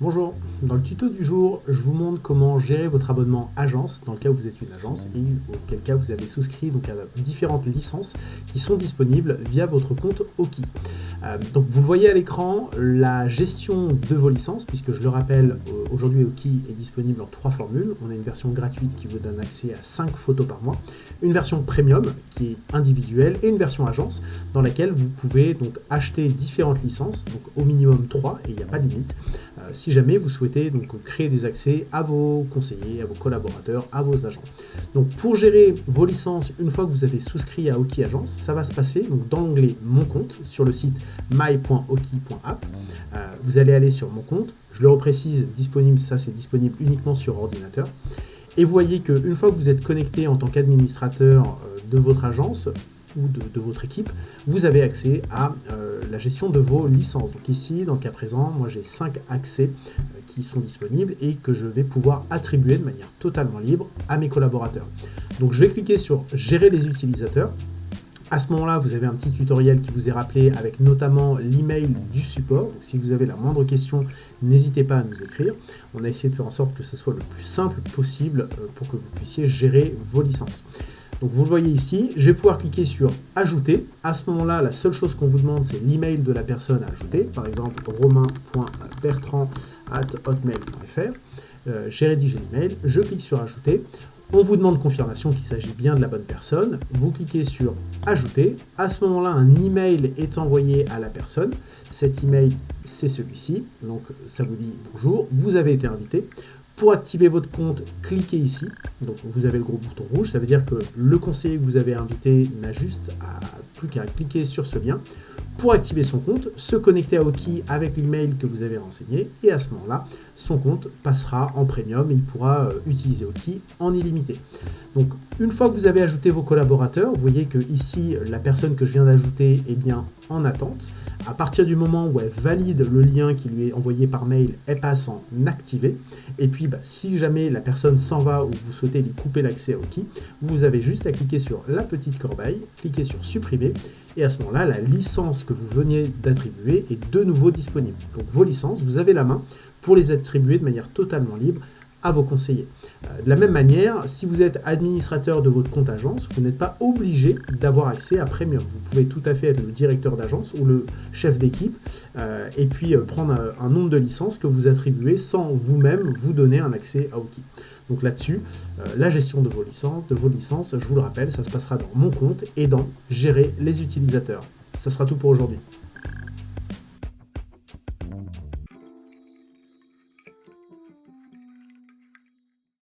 Bonjour, dans le tuto du jour, je vous montre comment gérer votre abonnement agence dans le cas où vous êtes une agence et auquel cas vous avez souscrit donc, à différentes licences qui sont disponibles via votre compte Oki. Donc vous le voyez à l'écran, la gestion de vos licences, puisque je le rappelle, aujourd'hui Oki est disponible en 3 formules. On a une version gratuite qui vous donne accès à 5 photos par mois, une version premium qui est individuelle et une version agence dans laquelle vous pouvez donc acheter différentes licences, donc au minimum 3 et il n'y a pas de limite. Si jamais vous souhaitez donc créer des accès à vos conseillers, à vos collaborateurs, à vos agents. Donc pour gérer vos licences, une fois que vous avez souscrit à Oki Agence, ça va se passer donc, dans l'onglet Mon compte sur le site my.oki.app. Vous allez aller sur Mon compte, je le reprécise, disponible, ça c'est disponible uniquement sur ordinateur. Et vous voyez qu'une fois que vous êtes connecté en tant qu'administrateur de votre agence, ou de votre équipe, vous avez accès à la gestion de vos licences. Donc ici, dans le cas présent, moi j'ai 5 accès qui sont disponibles et que je vais pouvoir attribuer de manière totalement libre à mes collaborateurs. Donc je vais cliquer sur Gérer les utilisateurs. À ce moment-là, vous avez un petit tutoriel qui vous est rappelé avec notamment l'email du support. Donc, si vous avez la moindre question, n'hésitez pas à nous écrire. On a essayé de faire en sorte que ce soit le plus simple possible pour que vous puissiez gérer vos licences. Donc vous le voyez ici, je vais pouvoir cliquer sur Ajouter. À ce moment-là, la seule chose qu'on vous demande, c'est l'email de la personne à ajouter. Par exemple, romain.bertrand@hotmail.fr. J'ai rédigé l'email, je clique sur Ajouter. On vous demande confirmation qu'il s'agit bien de la bonne personne. Vous cliquez sur Ajouter. À ce moment-là, un email est envoyé à la personne. Cet email, c'est celui-ci. Donc ça vous dit bonjour, vous avez été invité. Pour activer votre compte, cliquez ici. Donc vous avez le gros bouton rouge, ça veut dire que le conseiller que vous avez invité n'a juste plus qu'à cliquer sur ce lien pour activer son compte, se connecter à Oki avec l'email que vous avez renseigné et à ce moment-là, son compte passera en premium et il pourra utiliser Oki en illimité. Donc une fois que vous avez ajouté vos collaborateurs, vous voyez que ici la personne que je viens d'ajouter est bien en attente. À partir du moment où elle valide le lien qui lui est envoyé par mail, elle passe en activé. Et puis si jamais la personne s'en va ou vous souhaitez lui couper l'accès à Oki, vous avez juste à cliquer sur la petite corbeille, cliquer sur supprimer. Et à ce moment-là, la licence que vous veniez d'attribuer est de nouveau disponible. Donc vos licences, vous avez la main pour les attribuer de manière totalement libre à vos conseillers. De la même manière, si vous êtes administrateur de votre compte agence, vous n'êtes pas obligé d'avoir accès à Premium. Vous pouvez tout à fait être le directeur d'agence ou le chef d'équipe et puis prendre un nombre de licences que vous attribuez sans vous-même vous donner un accès à Oki. Donc là-dessus, la gestion de vos licences, je vous le rappelle, ça se passera dans Mon compte et dans Gérer les utilisateurs. Ça sera tout pour aujourd'hui.